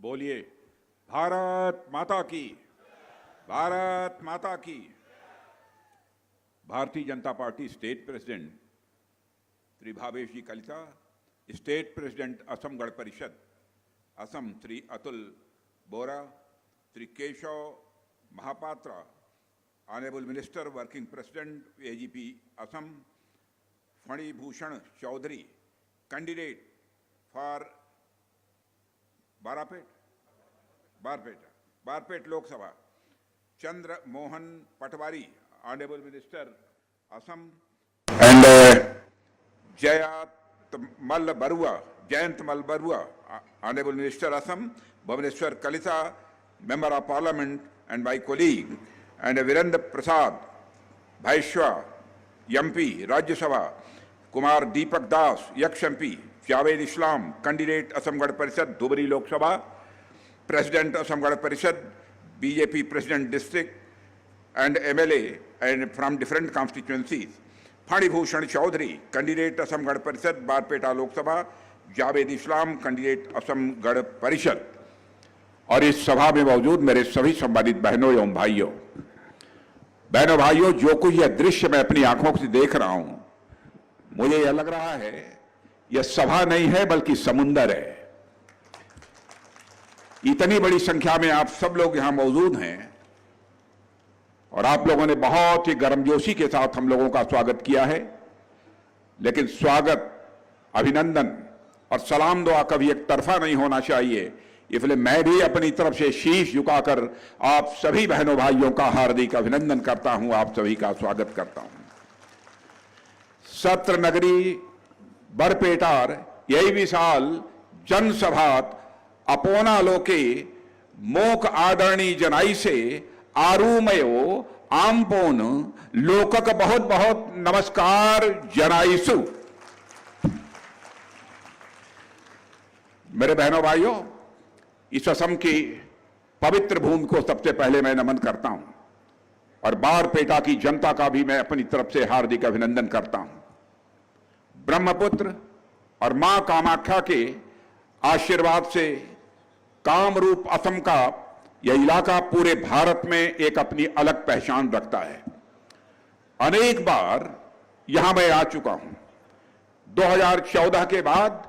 बोलिए भारत माता की, भारत माता की। Bharatiya Janata Party state president Shri Bhavesh ji Kalita, state president Asom Gana Parishad Assam Shri Atul Bora, Shri Keshab Mahapatra, honourable minister working president AGP Assam, Phani Bhushan Choudhury, candidate for Barpeta Lok Sabha, Chandra Mohan Patowary, honourable minister Assam, and Jayanta Malla Baruah, honourable minister Assam, Bhubaneswar Kalita, member of parliament and my colleague, and Virendra Prasad Baishya, MP Rajya Sabha, Kumar Deepak Das, यक्ष MP, Javed इस्लाम, candidate Assam Gana परिषद Dhubri Lok Sabha, president Asom Gana परिषद, BJP president district and MLA and from different constituencies, Fani Bhushan Choudhury, candidate Assam Gana परिषद बारपेटा लोकसभा, जावेद इस्लाम, candidate Assam Gana परिषद। और इस सभा में मौजूद मेरे सभी सम्मानित बहनों एवं भाइयों, जो कुछ यह दृश्य मैं अपनी आंखों से देख रहा हूं, मुझे यह लग रहा है यह सभा नहीं है बल्कि समुंदर है। इतनी बड़ी संख्या में आप सब लोग यहां मौजूद हैं और आप लोगों ने बहुत ही गर्मजोशी के साथ हम लोगों का स्वागत किया है। लेकिन स्वागत, अभिनंदन और सलाम दुआ कभी एक तरफा नहीं होना चाहिए, इसलिए मैं भी अपनी तरफ से शीश झुकाकर आप सभी बहनों भाइयों का हार्दिक अभिनंदन करता हूं, आप सभी का स्वागत करता हूं। सत्र नगरी बरपेटार यही विशाल जनसभात अपोना लोके मोक आदरणी जनाई से आरूमयो आमपोन लोकक बहुत बहुत नमस्कार जनाइसु। मेरे बहनों भाइयों, इस असम की पवित्र भूमि को सबसे पहले मैं नमन करता हूं और बारपेटा की जनता का भी मैं अपनी तरफ से हार्दिक अभिनंदन करता हूं। ब्रह्मपुत्र और मां कामाख्या के आशीर्वाद से कामरूप असम का यह इलाका पूरे भारत में एक अपनी अलग पहचान रखता है। अनेक बार यहां मैं आ चुका हूं। 2014 के बाद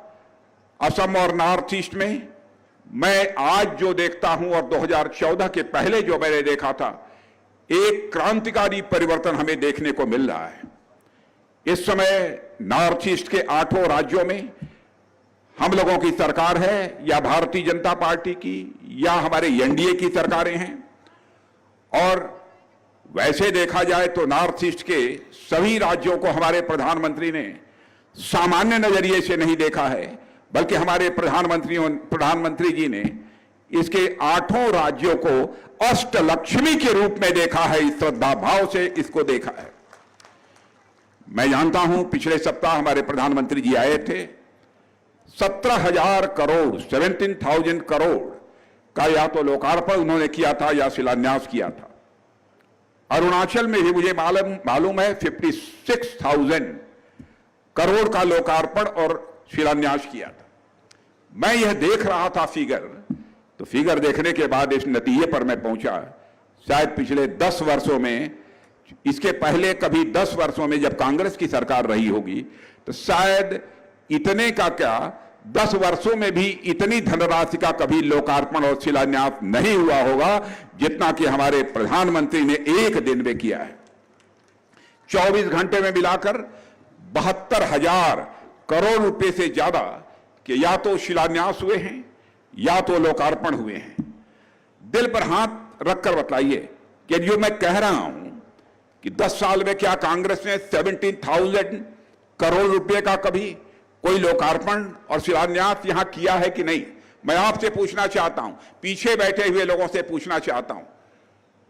असम और नॉर्थ ईस्ट में मैं आज जो देखता हूं और 2014 के पहले जो मैंने देखा था, एक क्रांतिकारी परिवर्तन हमें देखने को मिल रहा है। इस समय नॉर्थ ईस्ट के 8 राज्यों में हम लोगों की सरकार है, या भारतीय जनता पार्टी की या हमारे एनडीए की सरकारें हैं। और वैसे देखा जाए तो नॉर्थ ईस्ट के सभी राज्यों को हमारे प्रधानमंत्री ने सामान्य नजरिए से नहीं देखा है, बल्कि हमारे प्रधानमंत्री जी ने इसके 8 राज्यों को अष्टलक्ष्मी के रूप में देखा है, इस श्रद्धा भाव से इसको देखा है। मैं जानता हूं पिछले सप्ताह हमारे प्रधानमंत्री जी आए थे। 17,000 करोड़ 17,000 करोड़ का या तो लोकार्पण उन्होंने किया था या शिलान्यास किया था। अरुणाचल में भी मुझे मालूम है 56,000 करोड़ का लोकार्पण और शिलान्यास किया था। मैं यह देख रहा था फिगर देखने के बाद इस नतीजे पर मैं पहुंचा, शायद पिछले 10 वर्षों में, इसके पहले कभी 10 वर्षों में जब कांग्रेस की सरकार रही होगी, तो शायद इतने का क्या 10 वर्षों में भी इतनी धनराशि का कभी लोकार्पण और शिलान्यास नहीं हुआ होगा जितना कि हमारे प्रधानमंत्री ने एक दिन में किया है। 24 घंटे में मिलाकर 72,000 करोड़ रुपए से ज्यादा के या तो शिलान्यास हुए हैं या तो लोकार्पण हुए हैं। दिल पर हाथ रखकर बताइए कि जो मैं कह रहा हूं कि 10 साल में क्या कांग्रेस ने 17,000 करोड़ रुपए का कभी कोई लोकार्पण और शिलान्यास यहां किया है कि नहीं? मैं आपसे पूछना चाहता हूं, पीछे बैठे हुए लोगों से पूछना चाहता हूं,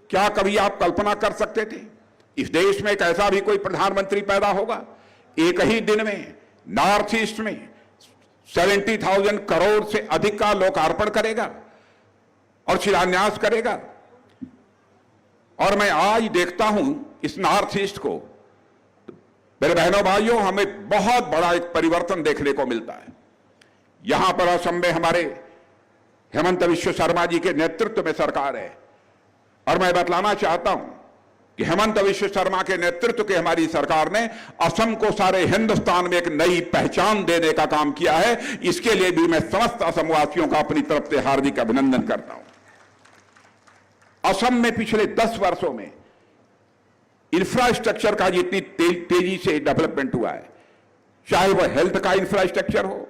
क्या कभी आप कल्पना कर सकते थे इस देश में एक ऐसा भी कोई प्रधानमंत्री पैदा होगा एक ही दिन में नॉर्थ ईस्ट में 70,000 करोड़ से अधिक का लोकार्पण करेगा और शिलान्यास करेगा? और मैं आज देखता हूं इस नॉर्थ ईस्ट को, मेरे बहनों भाइयों, हमें बहुत बड़ा एक परिवर्तन देखने को मिलता है। यहां पर असम में हमारे हेमंत विश्व शर्मा जी के नेतृत्व में सरकार है। और मैं बतलाना चाहता हूं कि हेमंत विश्व शर्मा के नेतृत्व की हमारी सरकार ने असम को सारे हिंदुस्तान में एक नई पहचान देने का काम किया है। इसके लिए भी मैं समस्त असमवासियों का अपनी तरफ से हार्दिक अभिनंदन करता हूं। असम में पिछले 10 वर्षों में इंफ्रास्ट्रक्चर का जितनी तेजी से डेवलपमेंट हुआ है, चाहे वह हेल्थ का इंफ्रास्ट्रक्चर हो,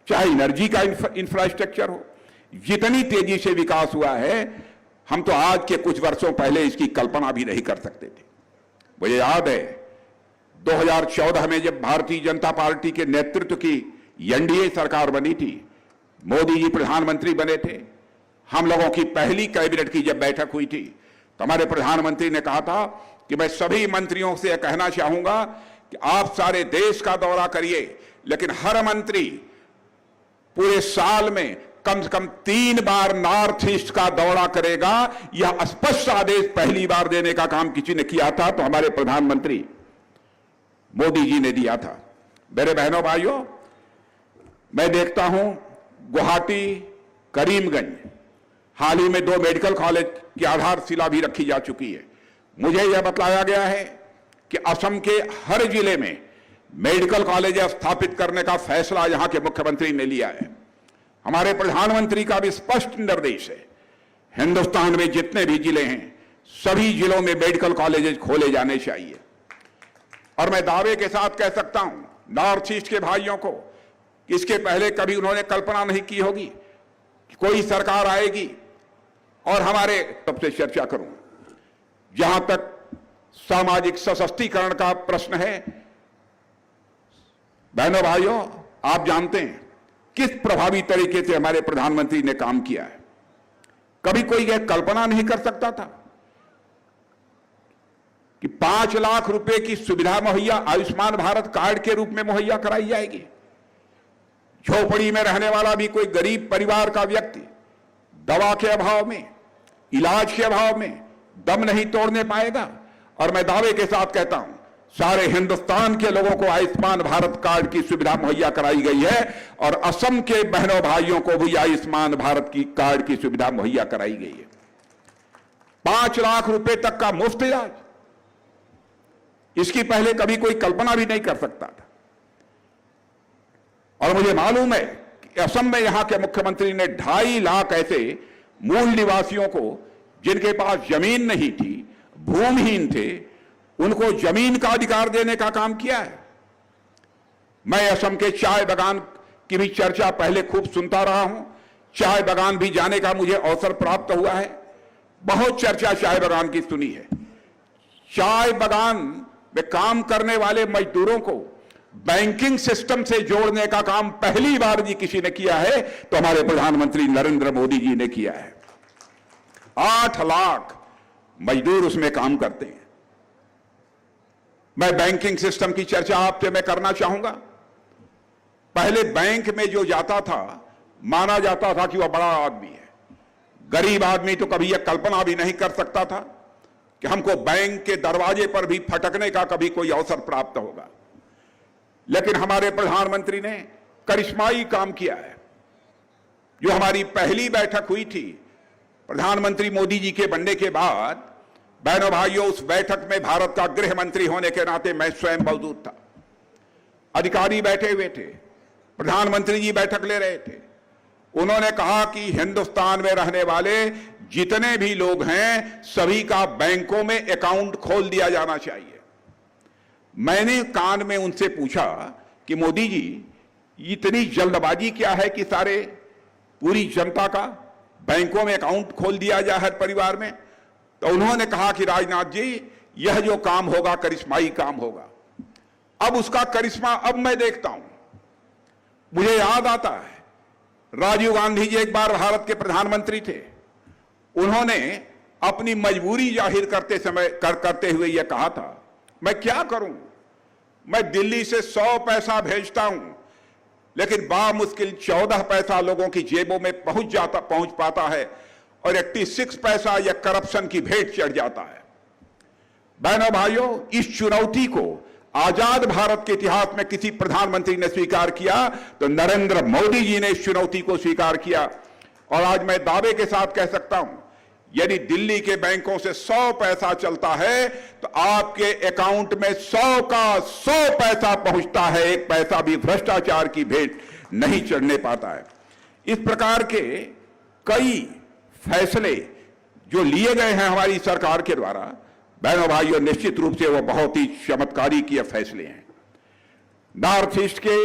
चाहे एनर्जी का इंफ्रास्ट्रक्चर हो, जितनी तेजी से विकास हुआ है, हम तो आज के कुछ वर्षों पहले इसकी कल्पना भी नहीं कर सकते थे। मुझे याद है 2014 में जब भारतीय जनता पार्टी के नेतृत्व की एनडीए सरकार बनी थी, मोदी जी प्रधानमंत्री बने थे, हम लोगों की पहली कैबिनेट की जब बैठक हुई थी तो हमारे प्रधानमंत्री ने कहा था कि मैं सभी मंत्रियों से यह कहना चाहूंगा कि आप सारे देश का दौरा करिए, लेकिन हर मंत्री पूरे साल में कम से कम 3 बार नॉर्थ ईस्ट का दौरा करेगा। यह स्पष्ट आदेश पहली बार देने का काम किसी ने किया था तो हमारे प्रधानमंत्री मोदी जी ने दिया था। मेरे बहनों भाइयों, मैं देखता हूं गुवाहाटी, करीमगंज, हाल ही में 2 मेडिकल कॉलेज की आधारशिला भी रखी जा चुकी है। मुझे यह बतलाया गया है कि असम के हर जिले में मेडिकल कॉलेज स्थापित करने का फैसला यहां के मुख्यमंत्री ने लिया है। हमारे प्रधानमंत्री का भी स्पष्ट निर्देश है, हिंदुस्तान में जितने भी जिले हैं सभी जिलों में मेडिकल कॉलेजेस खोले जाने चाहिए। और मैं दावे के साथ कह सकता हूं नॉर्थ ईस्ट के भाइयों को, इसके पहले कभी उन्होंने कल्पना नहीं की होगी कि कोई सरकार आएगी और हमारे सबसे चर्चा करूं। जहां तक सामाजिक सशक्तिकरण का प्रश्न है, बहनों भाइयों, आप जानते हैं किस प्रभावी तरीके से हमारे प्रधानमंत्री ने काम किया है। कभी कोई यह कल्पना नहीं कर सकता था कि 5 लाख रुपए की सुविधा मुहैया आयुष्मान भारत कार्ड के रूप में मुहैया कराई जाएगी। झोपड़ी में रहने वाला भी कोई गरीब परिवार का व्यक्ति दवा के अभाव में, इलाज के अभाव में दम नहीं तोड़ने पाएगा। और मैं दावे के साथ कहता हूं सारे हिंदुस्तान के लोगों को आयुष्मान भारत कार्ड की सुविधा मुहैया कराई गई है और असम के बहनों भाइयों को भी आयुष्मान भारत की कार्ड की सुविधा मुहैया कराई गई है। 5 लाख रुपए तक का मुफ्त इलाज, इसकी पहले कभी कोई कल्पना भी नहीं कर सकता था। और मुझे मालूम है कि असम में यहां के मुख्यमंत्री ने 2.5 लाख ऐसे मूल निवासियों को जिनके पास जमीन नहीं थी, भूमिहीन थे, उनको जमीन का अधिकार देने का काम किया है। मैं असम के चाय बागान की भी चर्चा पहले खूब सुनता रहा हूं, चाय बागान भी जाने का मुझे अवसर प्राप्त हुआ है। बहुत चर्चा चाय बागान की सुनी है। चाय बागान में काम करने वाले मजदूरों को बैंकिंग सिस्टम से जोड़ने का काम पहली बार जी किसी ने किया है तो हमारे प्रधानमंत्री नरेंद्र मोदी जी ने किया है। 8 लाख मजदूर उसमें काम करते हैं। मैं बैंकिंग सिस्टम की चर्चा आपसे मैं करना चाहूंगा। पहले बैंक में जो जाता था माना जाता था कि वह बड़ा आदमी है। गरीब आदमी तो कभी यह कल्पना भी नहीं कर सकता था कि हमको बैंक के दरवाजे पर भी फटकने का कभी कोई अवसर प्राप्त होगा। लेकिन हमारे प्रधानमंत्री ने करिश्माई काम किया है। जो हमारी पहली बैठक हुई थी प्रधानमंत्री मोदी जी के बनने के बाद, बहनों भाइयों, उस बैठक में भारत का गृह मंत्री होने के नाते मैं स्वयं मौजूद था। अधिकारी बैठे हुए थे, प्रधानमंत्री जी बैठक ले रहे थे। उन्होंने कहा कि हिंदुस्तान में रहने वाले जितने भी लोग हैं सभी का बैंकों में अकाउंट खोल दिया जाना चाहिए। मैंने कान में उनसे पूछा कि मोदी जी, इतनी जल्दबाजी क्या है कि सारे पूरी जनता का बैंकों में अकाउंट खोल दिया जाए हर परिवार में? तो उन्होंने कहा कि राजनाथ जी, यह जो काम होगा करिश्माई काम होगा। अब उसका करिश्मा अब मैं देखता हूं। मुझे याद आता है राजीव गांधी जी एक बार भारत के प्रधानमंत्री थे। उन्होंने अपनी मजबूरी जाहिर करते हुए यह कहा था, मैं क्या करूं, मैं दिल्ली से 100 पैसा भेजता हूं लेकिन बामुश्किल 14 पैसा लोगों की जेबों में पहुंच पाता है और 86 पैसा या करप्शन की भेंट चढ़ जाता है। बहनों भाइयों, इस चुनौती को आजाद भारत के इतिहास में किसी प्रधानमंत्री ने स्वीकार किया तो नरेंद्र मोदी जी ने इस चुनौती को स्वीकार किया। और आज मैं दावे के साथ कह सकता हूं, यदि दिल्ली के बैंकों से 100 पैसा चलता है तो आपके अकाउंट में 100 का 100 पैसा पहुंचता है। एक पैसा भी भ्रष्टाचार की भेंट नहीं चढ़ने पाता है। इस प्रकार के कई फैसले जो लिए गए हैं हमारी सरकार के द्वारा, बहनों भाइयों, निश्चित रूप से वो बहुत ही चमत्कारी के फैसले हैं। नॉर्थ ईस्ट के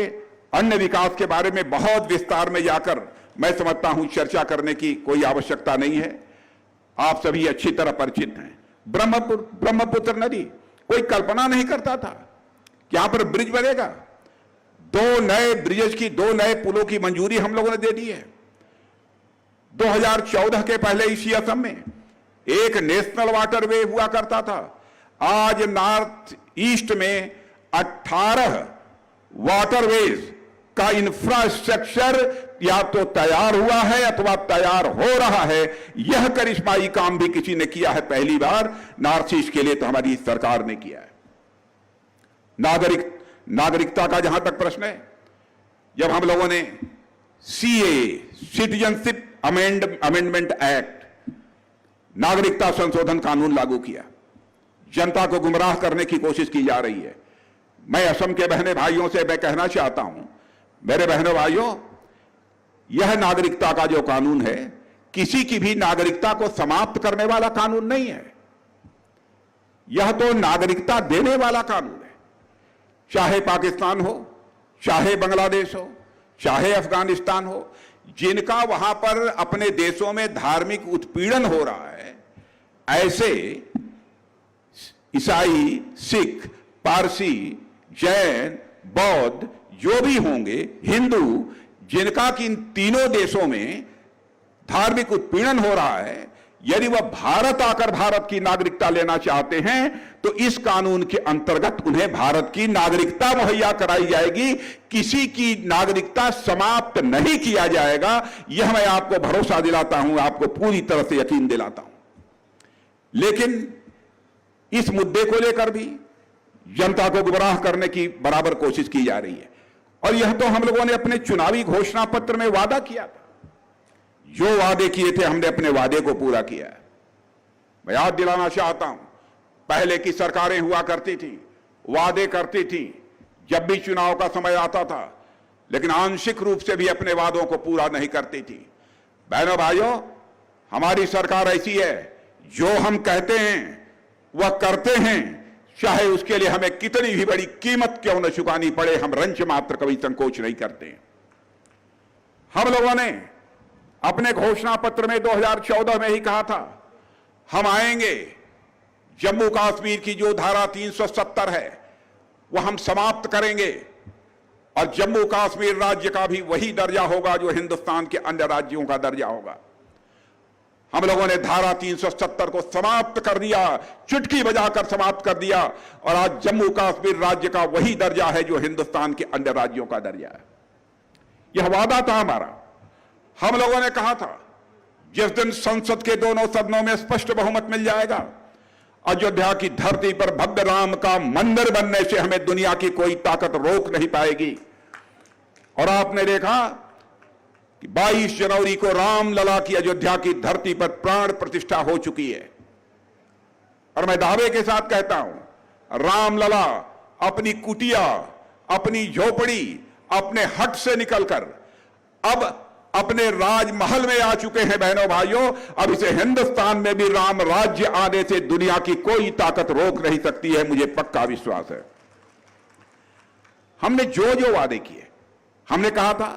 अन्य विकास के बारे में बहुत विस्तार में जाकर मैं समझता हूं चर्चा करने की कोई आवश्यकता नहीं है। आप सभी अच्छी तरह परिचित हैं। ब्रह्मपुत्र नदी, कोई कल्पना नहीं करता था कि यहां पर ब्रिज बनेगा। 2 नए ब्रिजेस की, 2 नए पुलों की मंजूरी हम लोगों ने दे दी है। 2014 के पहले इसी असम में एक नेशनल वाटरवे हुआ करता था। आज नॉर्थ ईस्ट में 18 वाटरवेज का इंफ्रास्ट्रक्चर या तो तैयार हुआ है अथवा तैयार हो रहा है। यह करिश्माई काम भी किसी ने किया है पहली बार नॉर्थ ईस्ट के लिए, तो हमारी सरकार ने किया है। नागरिकता का जहां तक प्रश्न है, जब हम लोगों ने सीए, सिटीजनशिप अमेंडमेंट एक्ट, नागरिकता संशोधन कानून लागू किया, जनता को गुमराह करने की कोशिश की जा रही है। मैं असम के बहने भाइयों से मैं कहना चाहता हूं, मेरे बहनों भाइयों, यह नागरिकता का जो कानून है किसी की भी नागरिकता को समाप्त करने वाला कानून नहीं है। यह तो नागरिकता देने वाला कानून है। चाहे पाकिस्तान हो, चाहे बांग्लादेश हो, चाहे अफगानिस्तान हो, जिनका वहां पर अपने देशों में धार्मिक उत्पीड़न हो रहा है, ऐसे ईसाई, सिख, पारसी, जैन, बौद्ध जो भी होंगे, हिंदू, जिनका कि इन तीनों देशों में धार्मिक उत्पीड़न हो रहा है, यदि वह भारत आकर भारत की नागरिकता लेना चाहते हैं तो इस कानून के अंतर्गत उन्हें भारत की नागरिकता मुहैया कराई जाएगी। किसी की नागरिकता समाप्त नहीं किया जाएगा। यह मैं आपको भरोसा दिलाता हूं, आपको पूरी तरह से यकीन दिलाता हूं। लेकिन इस मुद्दे को लेकर भी जनता को गुमराह करने की बराबर कोशिश की जा रही है। और यह तो हम लोगों ने अपने चुनावी घोषणा पत्र में वादा किया था। जो वादे किए थे हमने अपने वादे को पूरा किया है। मैं याद दिलाना चाहता हूं, पहले की सरकारें हुआ करती थी, वादे करती थी जब भी चुनाव का समय आता था, लेकिन आंशिक रूप से भी अपने वादों को पूरा नहीं करती थी। बहनों भाइयों, हमारी सरकार ऐसी है, जो हम कहते हैं वह करते हैं, चाहे उसके लिए हमें कितनी भी बड़ी कीमत क्यों न चुकानी पड़े। हम रंच मात्र कभी संकोच नहीं करते। हम लोगों ने अपने घोषणा पत्र में 2014 में ही कहा था, हम आएंगे, जम्मू कश्मीर की जो धारा 370 है वह हम समाप्त करेंगे और जम्मू कश्मीर राज्य का भी वही दर्जा होगा जो हिंदुस्तान के अन्य राज्यों का दर्जा होगा। हम लोगों ने धारा 370 को समाप्त कर दिया, चुटकी बजाकर समाप्त कर दिया, और आज जम्मू कश्मीर राज्य का वही दर्जा है जो हिंदुस्तान के अन्य राज्यों का दर्जा है। यह वादा था हमारा। हम लोगों ने कहा था, जिस दिन संसद के दोनों सदनों में स्पष्ट बहुमत मिल जाएगा, अयोध्या की धरती पर भव्य राम का मंदिर बनने से हमें दुनिया की कोई ताकत रोक नहीं पाएगी। और आपने देखा कि 22 जनवरी को रामलला की अयोध्या की धरती पर प्राण प्रतिष्ठा हो चुकी है। और मैं दावे के साथ कहता हूं, रामलला अपनी कुटिया, अपनी झोपड़ी, अपने हट से निकलकर अब अपने राजमहल में आ चुके हैं। बहनों भाइयों, अब इसे हिंदुस्तान में भी राम राज्य आने से दुनिया की कोई ताकत रोक नहीं सकती है, मुझे पक्का विश्वास है। हमने जो जो वादे किए, हमने कहा था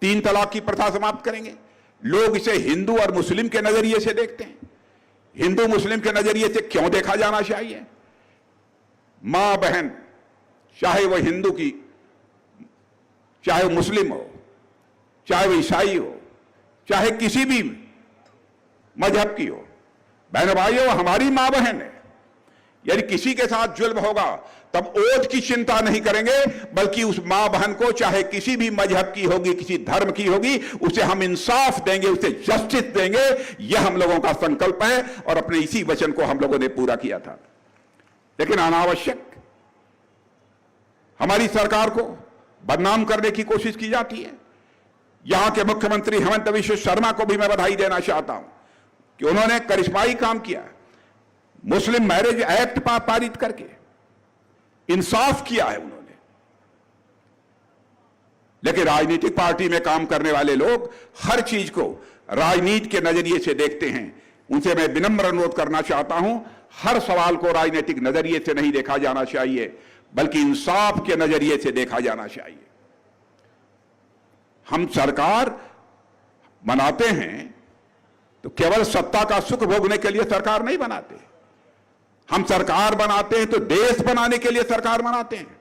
3 तलाक की प्रथा समाप्त करेंगे। लोग इसे हिंदू और मुस्लिम के नजरिए से देखते हैं। हिंदू मुस्लिम के नजरिए से क्यों देखा जाना चाहिए? मां बहन, चाहे वह हिंदू की, चाहे वह मुस्लिम हो, चाहे वह ईसाई हो, चाहे किसी भी मजहब की हो, बहनों भाइयों, हमारी मां बहन है। यदि किसी के साथ जुल्म होगा तब ओट की चिंता नहीं करेंगे, बल्कि उस मां बहन को, चाहे किसी भी मजहब की होगी, किसी धर्म की होगी, उसे हम इंसाफ देंगे, उसे जस्टिस देंगे। यह हम लोगों का संकल्प है और अपने इसी वचन को हम लोगों ने पूरा किया था। लेकिन अनावश्यक हमारी सरकार को बदनाम करने की कोशिश की जाती है। यहां के मुख्यमंत्री हेमंत बिश्व शर्मा को भी मैं बधाई देना चाहता हूं कि उन्होंने करिश्माई काम किया, मुस्लिम मैरिज एक्ट पारित करके इंसाफ किया है उन्होंने। लेकिन राजनीतिक पार्टी में काम करने वाले लोग हर चीज को राजनीति के नजरिए से देखते हैं। उनसे मैं विनम्र अनुरोध करना चाहता हूं, हर सवाल को राजनीतिक नजरिए से नहीं देखा जाना चाहिए, बल्कि इंसाफ के नजरिए से देखा जाना चाहिए। हम सरकार बनाते हैं तो केवल सत्ता का सुख भोगने के लिए सरकार नहीं बनाते। हम सरकार बनाते हैं तो देश बनाने के लिए सरकार बनाते हैं।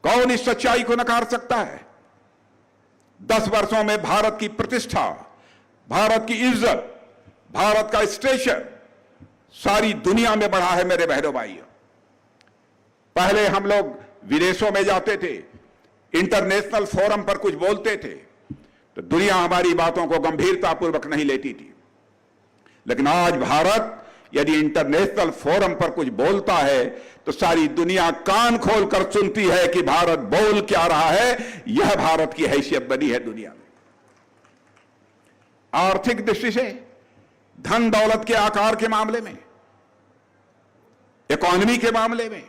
कौन इस सच्चाई को नकार सकता है? 10 वर्षों में भारत की प्रतिष्ठा, भारत की इज्जत, भारत का स्टेशन सारी दुनिया में बढ़ा है मेरे बहनों भाइयों। पहले हम लोग विदेशों में जाते थे, इंटरनेशनल फोरम पर कुछ बोलते थे तो दुनिया हमारी बातों को गंभीरतापूर्वक नहीं लेती थी। लेकिन आज भारत यदि इंटरनेशनल फोरम पर कुछ बोलता है तो सारी दुनिया कान खोलकर सुनती है कि भारत बोल क्या रहा है। यह भारत की हैसियत बनी है दुनिया में। आर्थिक दृष्टि से, धन दौलत के आकार के मामले में, इकोनॉमी के मामले में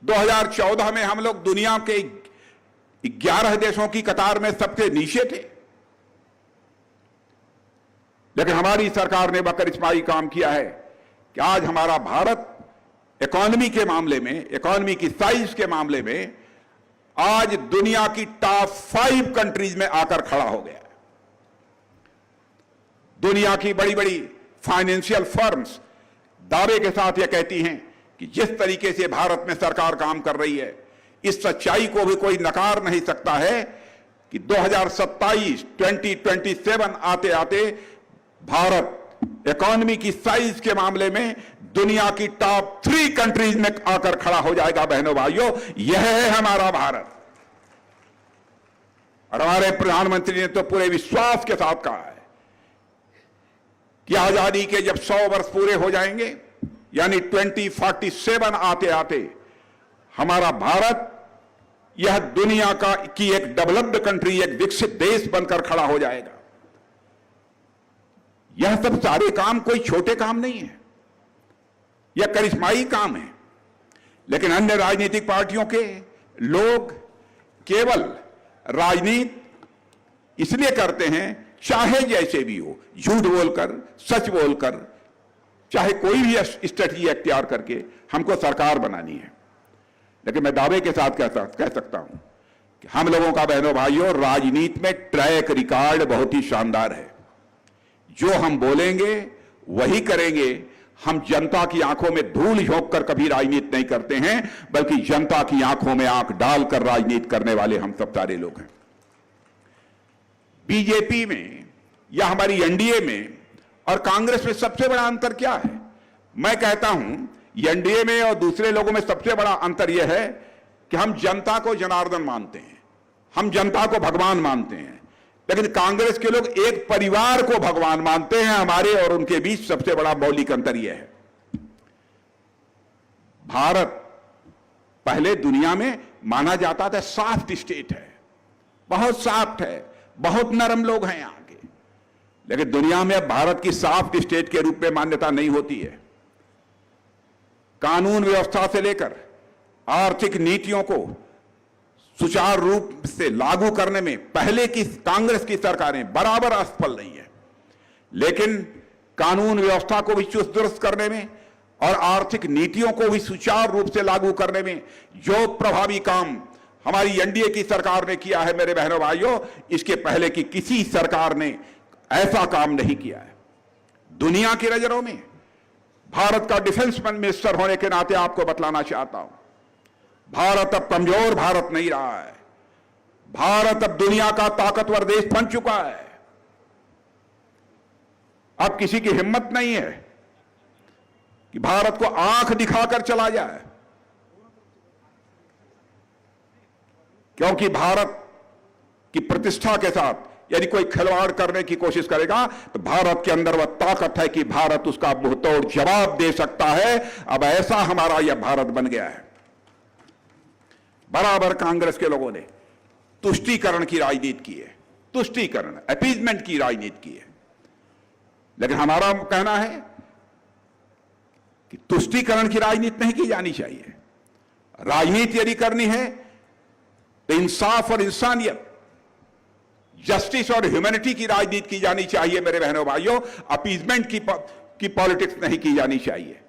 2014 में हम लोग दुनिया के 11 देशों की कतार में सबसे नीचे थे। लेकिन हमारी सरकार ने करिश्माई काम किया है कि आज हमारा भारत इकोनॉमी के मामले में, इकोनॉमी की साइज के मामले में आज दुनिया की टॉप 5 कंट्रीज में आकर खड़ा हो गया है। दुनिया की बड़ी बड़ी फाइनेंशियल फर्म्स दावे के साथ यह कहती हैं कि जिस तरीके से भारत में सरकार काम कर रही है, इस सच्चाई को भी कोई नकार नहीं सकता है कि 2027 आते आते भारत इकोनॉमी की साइज के मामले में दुनिया की टॉप 3 कंट्रीज में आकर खड़ा हो जाएगा। बहनों भाइयों, यह है हमारा भारत। और हमारे प्रधानमंत्री ने तो पूरे विश्वास के साथ कहा है कि आजादी के जब 100 वर्ष पूरे हो जाएंगे, यानी 2047 आते आते हमारा भारत यह दुनिया की एक डेवलप्ड कंट्री, एक विकसित देश बनकर खड़ा हो जाएगा। यह सब सारे काम कोई छोटे काम नहीं है, यह करिश्माई काम है। लेकिन अन्य राजनीतिक पार्टियों के लोग केवल राजनीति इसलिए करते हैं, चाहे जैसे भी हो, झूठ बोलकर, सच बोलकर, चाहे कोई भी स्ट्रेटजी अख्तियार करके हमको सरकार बनानी है। लेकिन मैं दावे के साथ कह सकता हूं कि हम लोगों का, बहनों भाइयों, राजनीति में ट्रैक रिकॉर्ड बहुत ही शानदार है। जो हम बोलेंगे वही करेंगे। हम जनता की आंखों में धूल झोंक कर कभी राजनीति नहीं करते हैं, बल्कि जनता की आंखों में आंख डालकर राजनीति करने वाले हम सब सारे लोग हैं। बीजेपी में या हमारी एनडीए में और कांग्रेस में सबसे बड़ा अंतर क्या है? मैं कहता हूं एनडीए में और दूसरे लोगों में सबसे बड़ा अंतर यह है कि हम जनता को जनार्दन मानते हैं, हम जनता को भगवान मानते हैं। लेकिन कांग्रेस के लोग एक परिवार को भगवान मानते हैं। हमारे और उनके बीच सबसे बड़ा मौलिक अंतर यह है। भारत पहले दुनिया में माना जाता था सॉफ्ट स्टेट है, बहुत सॉफ्ट है, बहुत नरम लोग हैं यहां के। लेकिन दुनिया में भारत की सॉफ्ट स्टेट के रूप में मान्यता नहीं होती है। कानून व्यवस्था से लेकर आर्थिक नीतियों को सुचारू रूप से लागू करने में पहले की कांग्रेस की सरकारें बराबर असफल नहीं है। लेकिन कानून व्यवस्था को भी चुस्त दुरुस्त करने में और आर्थिक नीतियों को भी सुचारू रूप से लागू करने में जो प्रभावी काम हमारी एनडीए की सरकार ने किया है, मेरे बहनों भाइयों, इसके पहले की किसी सरकार ने ऐसा काम नहीं किया है। दुनिया की नजरों में भारत का डिफेंस मिनिस्टर होने के नाते आपको बतलाना चाहता हूं, भारत अब कमजोर भारत नहीं रहा है। भारत अब दुनिया का ताकतवर देश बन चुका है। अब किसी की हिम्मत नहीं है कि भारत को आंख दिखाकर चला जाए, क्योंकि भारत की प्रतिष्ठा के साथ यदि कोई खिलवाड़ करने की कोशिश करेगा तो भारत के अंदर वह ताकत है कि भारत उसका मुंहतोड़ जवाब दे सकता है। अब ऐसा हमारा यह भारत बन गया है। बराबर कांग्रेस के लोगों ने तुष्टीकरण की राजनीति की है, तुष्टीकरण, अपीजमेंट की राजनीति की है। लेकिन हमारा कहना है कि तुष्टीकरण की राजनीति नहीं की जानी चाहिए। राजनीति यदि करनी है तो इंसाफ और इंसानियत, जस्टिस और ह्यूमैनिटी की राजनीति की जानी चाहिए मेरे बहनों भाइयों। अपीजमेंट की पॉलिटिक्स नहीं की जानी चाहिए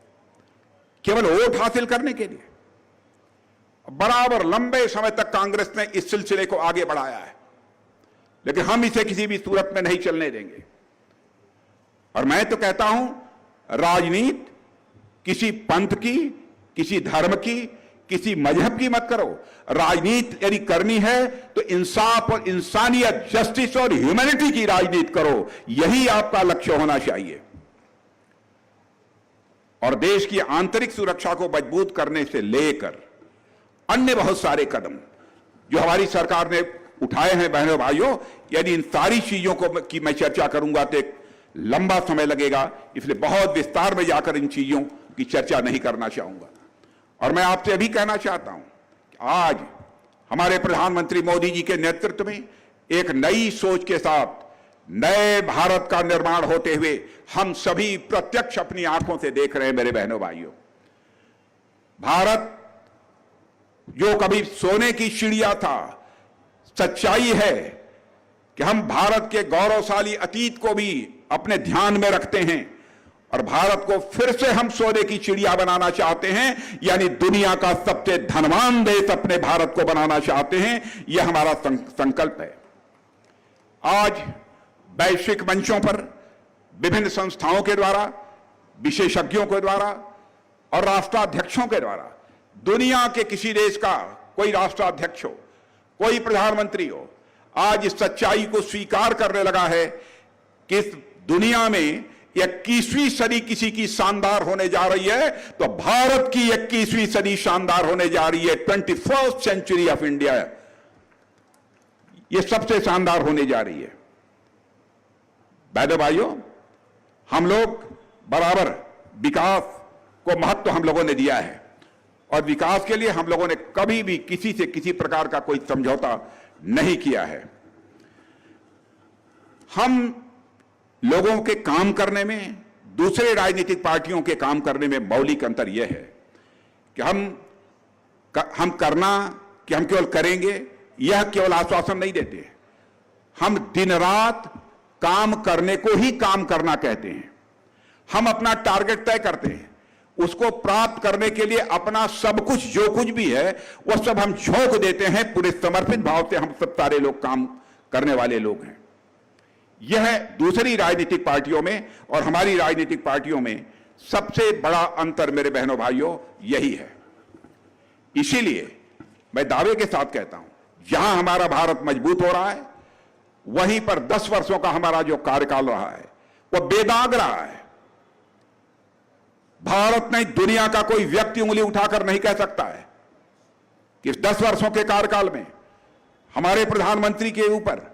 केवल वोट हासिल करने के लिए। बराबर लंबे समय तक कांग्रेस ने इस सिलसिले को आगे बढ़ाया है, लेकिन हम इसे किसी भी सूरत में नहीं चलने देंगे। और मैं तो कहता हूं, राजनीति किसी पंथ की, किसी धर्म की, किसी मजहब की मत करो। राजनीति यदि करनी है तो इंसाफ और इंसानियत, जस्टिस और ह्यूमैनिटी की राजनीति करो। यही आपका लक्ष्य होना चाहिए। और देश की आंतरिक सुरक्षा को मजबूत करने से लेकर अन्य बहुत सारे कदम जो हमारी सरकार ने उठाए हैं बहनों भाइयों, यदि इन सारी चीजों को की मैं चर्चा करूंगा तो एक लंबा समय लगेगा, इसलिए बहुत विस्तार में जाकर इन चीजों की चर्चा नहीं करना चाहूंगा। और मैं आपसे अभी कहना चाहता हूं कि आज हमारे प्रधानमंत्री मोदी जी के नेतृत्व में एक नई सोच के साथ नए भारत का निर्माण होते हुए हम सभी प्रत्यक्ष अपनी आंखों से देख रहे हैं मेरे बहनों भाइयों। भारत जो कभी सोने की चिड़िया था, सच्चाई है कि हम भारत के गौरवशाली अतीत को भी अपने ध्यान में रखते हैं और भारत को फिर से हम सोने की चिड़िया बनाना चाहते हैं, यानी दुनिया का सबसे धनवान देश अपने भारत को बनाना चाहते हैं। यह हमारा संकल्प है। आज वैश्विक मंचों पर विभिन्न संस्थाओं के द्वारा, विशेषज्ञों के द्वारा और राष्ट्राध्यक्षों के द्वारा दुनिया के किसी देश का कोई राष्ट्राध्यक्ष हो, कोई प्रधानमंत्री हो, आज इस सच्चाई को स्वीकार करने लगा है कि इस दुनिया में 21वीं सदी किसी की शानदार होने जा रही है तो भारत की 21वीं सदी शानदार होने जा रही है। 21st सेंचुरी ऑफ इंडिया ये सबसे शानदार होने जा रही है। बहनों भाइयों, हम लोग बराबर विकास को महत्व हम लोगों ने दिया है और विकास के लिए हम लोगों ने कभी भी किसी से किसी प्रकार का कोई समझौता नहीं किया है। हम लोगों के काम करने में, दूसरे राजनीतिक पार्टियों के काम करने में मौलिक अंतर यह है कि हम करना कि हम केवल करेंगे, यह केवल आश्वासन नहीं देते। हम दिन रात काम करने को ही काम करना कहते हैं। हम अपना टारगेट तय करते हैं, उसको प्राप्त करने के लिए अपना सब कुछ जो कुछ भी है वह सब हम झोंक देते हैं। पूरे समर्पित भाव से हम सब सारे लोग काम करने वाले लोग हैं। यह दूसरी राजनीतिक पार्टियों में और हमारी राजनीतिक पार्टियों में सबसे बड़ा अंतर मेरे बहनों भाइयों यही है। इसीलिए मैं दावे के साथ कहता हूं, जहां हमारा भारत मजबूत हो रहा है वहीं पर 10 वर्षों का हमारा जो कार्यकाल रहा है वह बेदाग रहा है। भारत में दुनिया का कोई व्यक्ति उंगली उठाकर नहीं कह सकता है कि इस 10 वर्षों के कार्यकाल में हमारे प्रधानमंत्री के ऊपर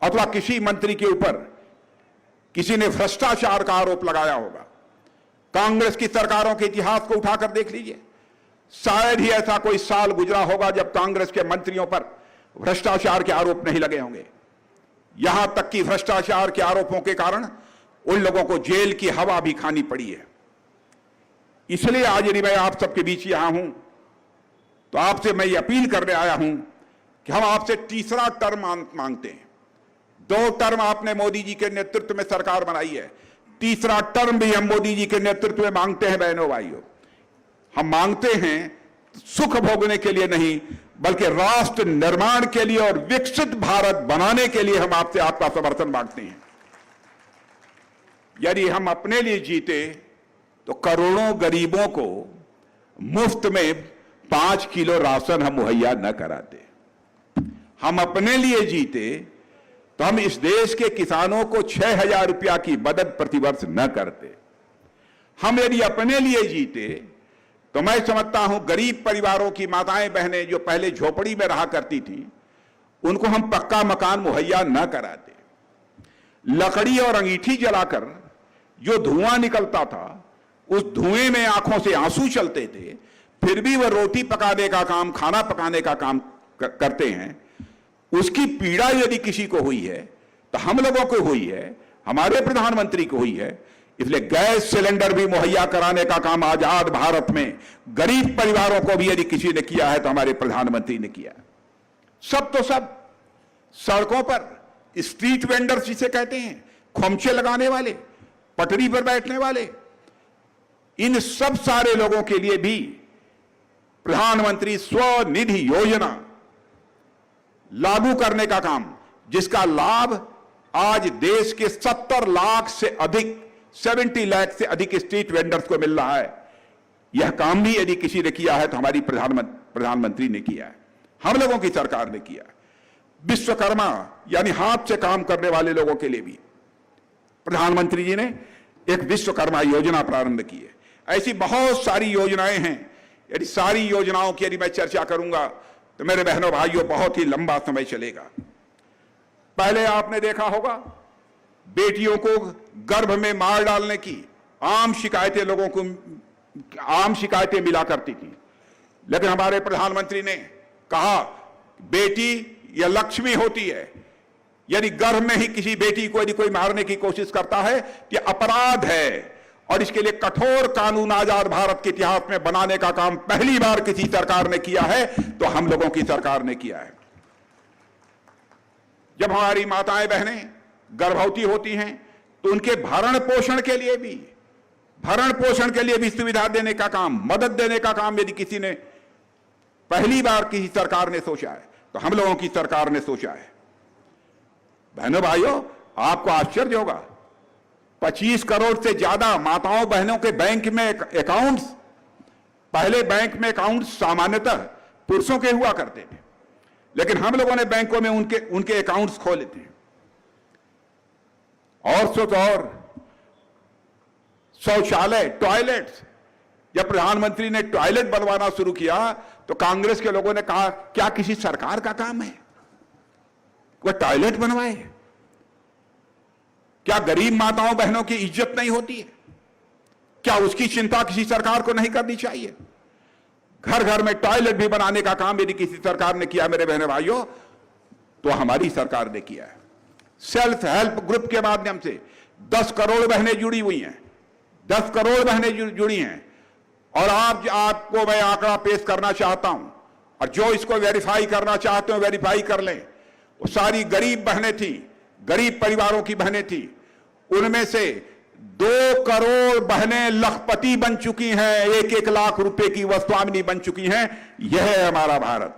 अथवा किसी मंत्री के ऊपर किसी ने भ्रष्टाचार का आरोप लगाया होगा। कांग्रेस की सरकारों के इतिहास को उठाकर देख लीजिए, शायद ही ऐसा कोई साल गुजरा होगा जब कांग्रेस के मंत्रियों पर भ्रष्टाचार के आरोप नहीं लगे होंगे। यहां तक कि भ्रष्टाचार के आरोपों के कारण उन लोगों को जेल की हवा भी खानी पड़ी है। इसलिए आज यदि मैं आप सबके बीच यहां हूं तो आपसे मैं ये अपील करने आया हूं कि हम आपसे तीसरा टर्म मांगते हैं। 2 टर्म आपने मोदी जी के नेतृत्व में सरकार बनाई है, तीसरा टर्म भी हम मोदी जी के नेतृत्व में मांगते हैं। बहनों भाइयों, हम मांगते हैं सुख भोगने के लिए नहीं बल्कि राष्ट्र निर्माण के लिए और विकसित भारत बनाने के लिए हम आपसे आपका समर्थन मांगते हैं। यदि हम अपने लिए जीते तो करोड़ों गरीबों को मुफ्त में 5 किलो राशन हम मुहैया न कराते। हम अपने लिए जीते तो हम इस देश के किसानों को 6,000 रुपया की मदद प्रतिवर्ष न करते। हम यदि अपने लिए जीते तो मैं समझता हूं गरीब परिवारों की माताएं बहनें जो पहले झोपड़ी में रहा करती थी उनको हम पक्का मकान मुहैया न कराते। लकड़ी और अंगीठी जलाकर जो धुआं निकलता था उस धुएं में आंखों से आंसू चलते थे, फिर भी वह रोटी पकाने का काम, खाना पकाने का काम करते हैं। उसकी पीड़ा यदि किसी को हुई है तो हम लोगों को हुई है, हमारे प्रधानमंत्री को हुई है। इसलिए गैस सिलेंडर भी मुहैया कराने का काम आजाद भारत में गरीब परिवारों को भी यदि किसी ने किया है तो हमारे प्रधानमंत्री ने किया। सब तो सब सड़कों पर स्ट्रीट वेंडर्स जिसे कहते हैं, खोमचे लगाने वाले, पटरी पर बैठने वाले, इन सब सारे लोगों के लिए भी प्रधानमंत्री स्वनिधि योजना लागू करने का काम, जिसका लाभ आज देश के 70 लाख से अधिक, 70 लाख से अधिक स्ट्रीट वेंडर्स को मिल रहा है। यह काम भी यदि किसी ने किया है तो हमारी प्रधानमंत्री ने किया है, हम लोगों की सरकार ने किया है। विश्वकर्मा यानी हाथ से काम करने वाले लोगों के लिए भी प्रधानमंत्री जी ने एक विश्वकर्मा योजना प्रारंभ की है। ऐसी बहुत सारी योजनाएं हैं। यदि सारी योजनाओं की यदि मैं चर्चा करूंगा तो मेरे बहनों भाइयों बहुत ही लंबा समय चलेगा। पहले आपने देखा होगा बेटियों को गर्भ में मार डालने की आम शिकायतें लोगों को मिला करती थी, लेकिन हमारे प्रधानमंत्री ने कहा बेटी यह लक्ष्मी होती है, यदि गर्भ में ही किसी बेटी को यदि कोई मारने की कोशिश करता है तो यह अपराध है, और इसके लिए कठोर कानून आजाद भारत के इतिहास में बनाने का काम पहली बार किसी सरकार ने किया है तो हम लोगों की सरकार ने किया है। जब हमारी माताएं बहनें गर्भवती होती हैं तो उनके भरण पोषण के लिए भी सुविधा देने का काम, मदद देने का काम यदि किसी ने पहली बार किसी सरकार ने सोचा है तो हम लोगों की सरकार ने सोचा है। बहनों भाइयों, आपको आश्चर्य होगा, 25 करोड़ से ज्यादा माताओं बहनों के बैंक में अकाउंट्स, पहले बैंक में अकाउंट्स सामान्यतः पुरुषों के हुआ करते थे, लेकिन हम लोगों ने बैंकों में उनके अकाउंट्स खोले थे। और शौचालय, टॉयलेट्स, जब प्रधानमंत्री ने टॉयलेट बनवाना शुरू किया तो कांग्रेस के लोगों ने कहा क्या किसी सरकार का काम है वह टॉयलेट बनवाए? क्या गरीब माताओं बहनों की इज्जत नहीं होती है? क्या उसकी चिंता किसी सरकार को नहीं करनी चाहिए? घर घर में टॉयलेट भी बनाने का काम यदि किसी सरकार ने किया मेरे बहनों भाइयों तो हमारी सरकार ने किया है। सेल्फ हेल्प ग्रुप के माध्यम से 10 करोड़ बहनें जुड़ी हुई हैं, 10 करोड़ बहनें जुड़ी हैं। और आपको मैं आंकड़ा पेश करना चाहता हूं, और जो इसको वेरीफाई करना चाहते हो वेरीफाई कर लें। वो सारी गरीब बहनें थी, गरीब परिवारों की बहनें थी, उनमें से 2 करोड़ बहनें लखपति बन चुकी हैं, 1-1 लाख रुपए की वस्वामिनी बन चुकी हैं। यह है हमारा भारत।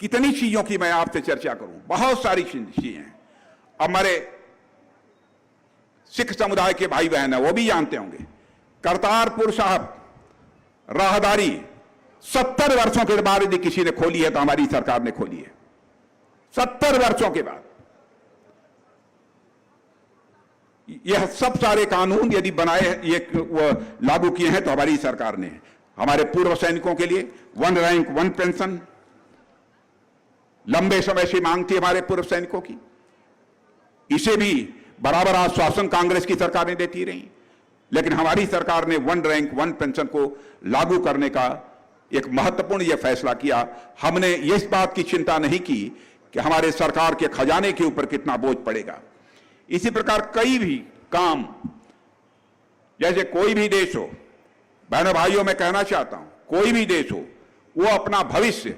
कितनी चीजों की मैं आपसे चर्चा करूं, बहुत सारी चीजें हैं। हमारे सिख समुदाय के भाई बहन है, वो भी जानते होंगे, करतारपुर साहब राहदारी 70 वर्षों के बाद यदि किसी ने खोली है तो हमारी सरकार ने खोली है। 70 वर्षों के बाद यह सब सारे कानून यदि बनाए, ये लागू किए हैं तो हमारी सरकार ने। हमारे पूर्व सैनिकों के लिए 1 रैंक 1 पेंशन लंबे समय से मांग थी हमारे पूर्व सैनिकों की, इसे भी बराबर आश्वासन कांग्रेस की सरकार ने देती रही, लेकिन हमारी सरकार ने 1 रैंक 1 पेंशन को लागू करने का एक महत्वपूर्ण यह फैसला किया। हमने इस बात की चिंता नहीं की कि हमारे सरकार के खजाने के ऊपर कितना बोझ पड़ेगा। इसी प्रकार कई भी काम, जैसे कोई भी देश हो, बहनों भाइयों मैं कहना चाहता हूं, कोई भी देश हो वो अपना भविष्य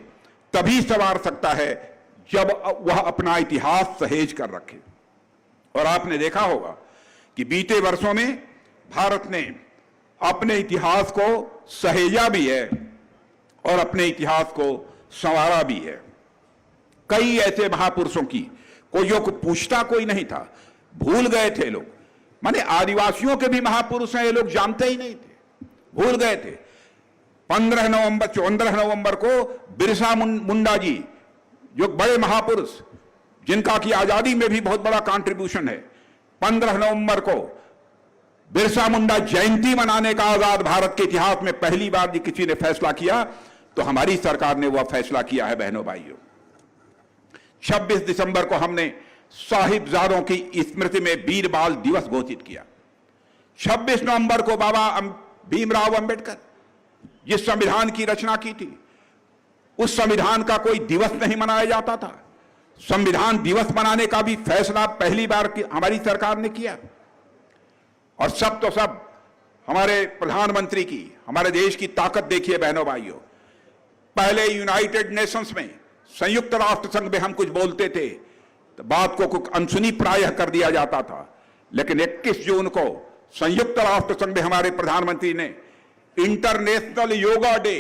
तभी संवार सकता है जब वह अपना इतिहास सहेज कर रखे। और आपने देखा होगा कि बीते वर्षों में भारत ने अपने इतिहास को सहेजा भी है और अपने इतिहास को संवारा भी है। कई ऐसे महापुरुषों की जो पूछता कोई नहीं था, भूल गए थे लोग। माने आदिवासियों के भी महापुरुष हैं, ये लोग जानते ही नहीं थे, भूल गए थे। 14 नवंबर को बिरसा मुंडा जी, जो बड़े महापुरुष जिनका की आजादी में भी बहुत बड़ा कंट्रीब्यूशन है, 15 नवंबर को बिरसा मुंडा जयंती मनाने का आजाद भारत के इतिहास में पहली बार जी किसी ने फैसला किया तो हमारी सरकार ने वह फैसला किया है। बहनों भाइयों, 26 दिसंबर को हमने साहिबजादों की स्मृति में वीर बाल दिवस घोषित किया। 26 नवंबर को बाबा भीमराव अंबेडकर जिस संविधान की रचना की थी उस संविधान का कोई दिवस नहीं मनाया जाता था। संविधान दिवस मनाने का भी फैसला पहली बार हमारी सरकार ने किया। और सब तो सब हमारे प्रधानमंत्री की, हमारे देश की ताकत देखिए बहनों भाइयों। पहले यूनाइटेड नेशंस में, संयुक्त राष्ट्र संघ में हम कुछ बोलते थे तो बात को कुछ अनसुनी प्रायः कर दिया जाता था, लेकिन 21 जून को संयुक्त राष्ट्र संघ में हमारे प्रधानमंत्री ने इंटरनेशनल योगा डे,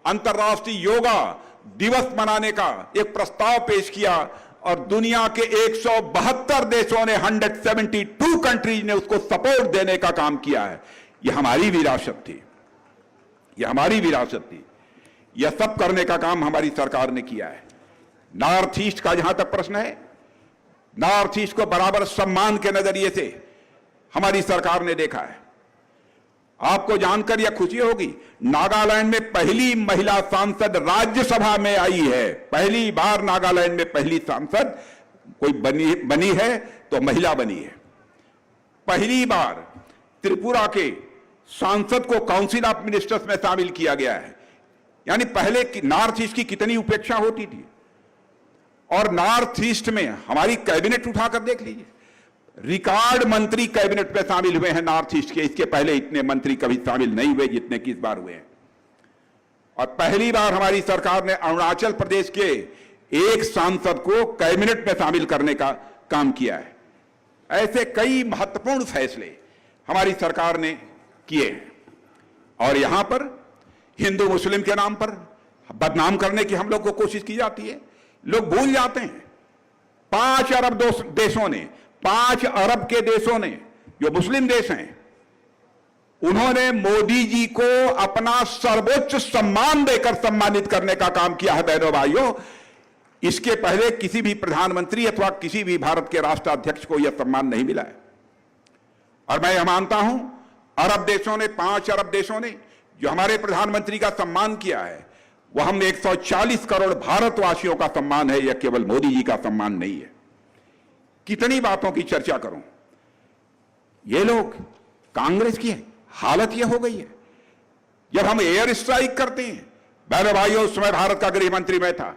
अंतर्राष्ट्रीय योगा दिवस मनाने का एक प्रस्ताव पेश किया और दुनिया के 172 देशों ने, 172 कंट्रीज ने उसको सपोर्ट देने का काम किया है। यह हमारी विरासत थी, यह हमारी विरासत थी। यह सब करने का काम हमारी सरकार ने किया है। नॉर्थ ईस्ट का जहां तक प्रश्न है, नॉर्थ ईस्ट को बराबर सम्मान के नजरिए से हमारी सरकार ने देखा है। आपको जानकर यह खुशी होगी, नागालैंड में पहली महिला सांसद राज्यसभा में आई है। पहली बार नागालैंड में पहली सांसद कोई बनी है तो महिला बनी है। पहली बार त्रिपुरा के सांसद को काउंसिल ऑफ मिनिस्टर्स में शामिल किया गया है। यानी पहले नॉर्थ ईस्ट की कितनी उपेक्षा होती थी। और नॉर्थ ईस्ट में हमारी कैबिनेट उठाकर देख लीजिए, रिकॉर्ड मंत्री कैबिनेट में शामिल हुए हैं नॉर्थ ईस्ट के। इसके पहले इतने मंत्री कभी शामिल नहीं हुए जितने कि इस बार हुए हैं। और पहली बार हमारी सरकार ने अरुणाचल प्रदेश के एक सांसद को कैबिनेट में शामिल करने का काम किया है। ऐसे कई महत्वपूर्ण फैसले हमारी सरकार ने किए हैं। और यहां पर हिंदू मुस्लिम के नाम पर बदनाम करने की हम लोग को कोशिश की जाती है। लोग भूल जाते हैं 5 अरब देशों ने, 5 अरब के देशों ने, जो मुस्लिम देश हैं, उन्होंने मोदी जी को अपना सर्वोच्च सम्मान देकर सम्मानित करने का काम किया है बहनों भाइयों। इसके पहले किसी भी प्रधानमंत्री अथवा किसी भी भारत के राष्ट्राध्यक्ष को यह सम्मान नहीं मिला है। और मैं यह मानता हूं अरब देशों ने, 5 अरब देशों ने जो हमारे प्रधानमंत्री का सम्मान किया है, वह हम 140 करोड़ भारतवासियों का सम्मान है, यह केवल मोदी जी का सम्मान नहीं है। कितनी बातों की चर्चा करूं, ये लोग, कांग्रेस की हालत यह हो गई है। जब हम एयर स्ट्राइक करते हैं, बहनों भाइयों, उस समय भारत का गृह मंत्री मैं था,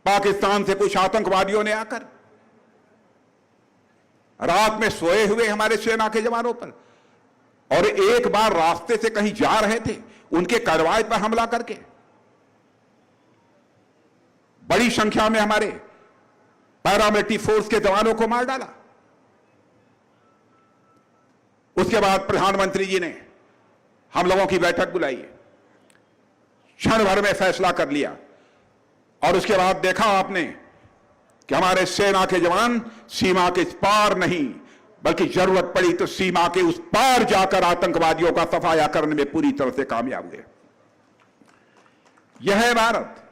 पाकिस्तान से कुछ आतंकवादियों ने आकर रात में सोए हुए हमारे सेना के जवानों पर, और एक बार रास्ते से कहीं जा रहे थे, उनके कार्रवाई पर हमला करके बड़ी संख्या में हमारे पैरामिलिट्री फोर्स के जवानों को मार डाला। उसके बाद प्रधानमंत्री जी ने हम लोगों की बैठक बुलाई, क्षण भर में फैसला कर लिया। और उसके बाद देखा आपने कि हमारे सेना के जवान सीमा के इस पार नहीं, बल्कि जरूरत पड़ी तो सीमा के उस पार जाकर आतंकवादियों का सफाया करने में पूरी तरह से कामयाब हुए। यह है भारत।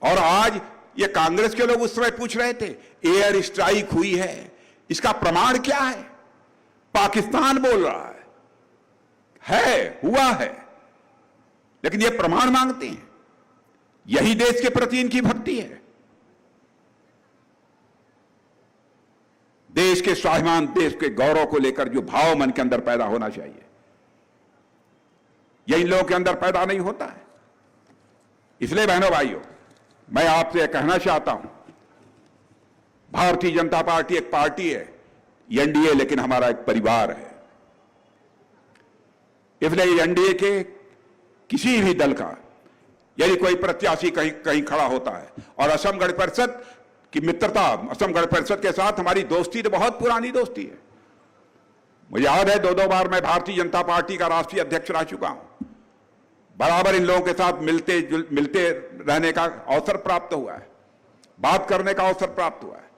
और आज ये कांग्रेस के लोग उस समय पूछ रहे थे एयर स्ट्राइक हुई है, इसका प्रमाण क्या है? पाकिस्तान बोल रहा है हुआ है, लेकिन ये प्रमाण मांगते हैं। यही देश के प्रति इनकी भक्ति है। देश के स्वाभिमान, देश के गौरव को लेकर जो भाव मन के अंदर पैदा होना चाहिए, यह इन लोगों के अंदर पैदा नहीं होता है। इसलिए बहनों भाइयों, मैं आपसे कहना चाहता हूं, भारतीय जनता पार्टी एक पार्टी है, एनडीए लेकिन हमारा एक परिवार है। इसलिए एनडीए के किसी भी दल का यदि कोई प्रत्याशी कहीं खड़ा होता है, और असम गण परिषद की मित्रता, असम गण परिषद के साथ हमारी दोस्ती तो बहुत पुरानी दोस्ती है। मुझे याद है 2 बार मैं भारतीय जनता पार्टी का राष्ट्रीय अध्यक्ष रह चुका हूं। बराबर इन लोगों के साथ मिलते रहने का अवसर प्राप्त हुआ है, बात करने का अवसर प्राप्त हुआ है।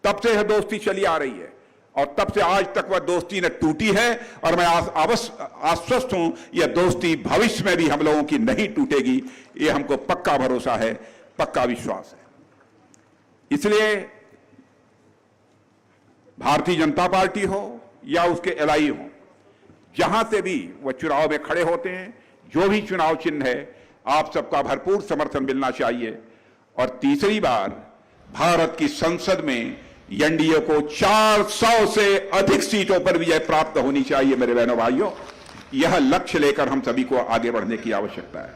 तब से यह दोस्ती चली आ रही है और तब से आज तक वह दोस्ती न टूटी है। और मैं आश्वस्त हूं, यह दोस्ती भविष्य में भी हम लोगों की नहीं टूटेगी। ये हमको पक्का भरोसा है, पक्का विश्वास है। इसलिए भारतीय जनता पार्टी हो या उसके एलआई हो, जहां से भी वह चुनाव में खड़े होते हैं, जो भी चुनाव चिन्ह है, आप सबका भरपूर समर्थन मिलना चाहिए। और तीसरी बार भारत की संसद में एनडीए को 400 से अधिक सीटों पर विजय प्राप्त होनी चाहिए मेरे बहनों भाइयों। यह लक्ष्य लेकर हम सभी को आगे बढ़ने की आवश्यकता है।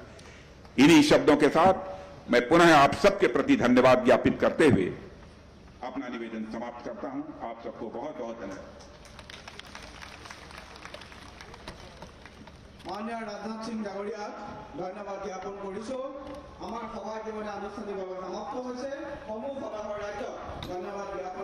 इन्हीं शब्दों के साथ मैं पुनः आप सबके प्रति धन्यवाद ज्ञापित करते हुए अपना निवेदन समाप्त करता हूं। आप सबको बहुत बहुत धन्यवाद। माननीय राजनाथ सिंह डांगरियाक धन्यवाद ज्ञापन करिছো। आमार सभा इतिमध्ये आनुষ্ঠাनिकভাৱে समाप्त হৈছে। সমূহ সভাসদ ৰাজ্যক ধন্যবাদ জ্ঞাপন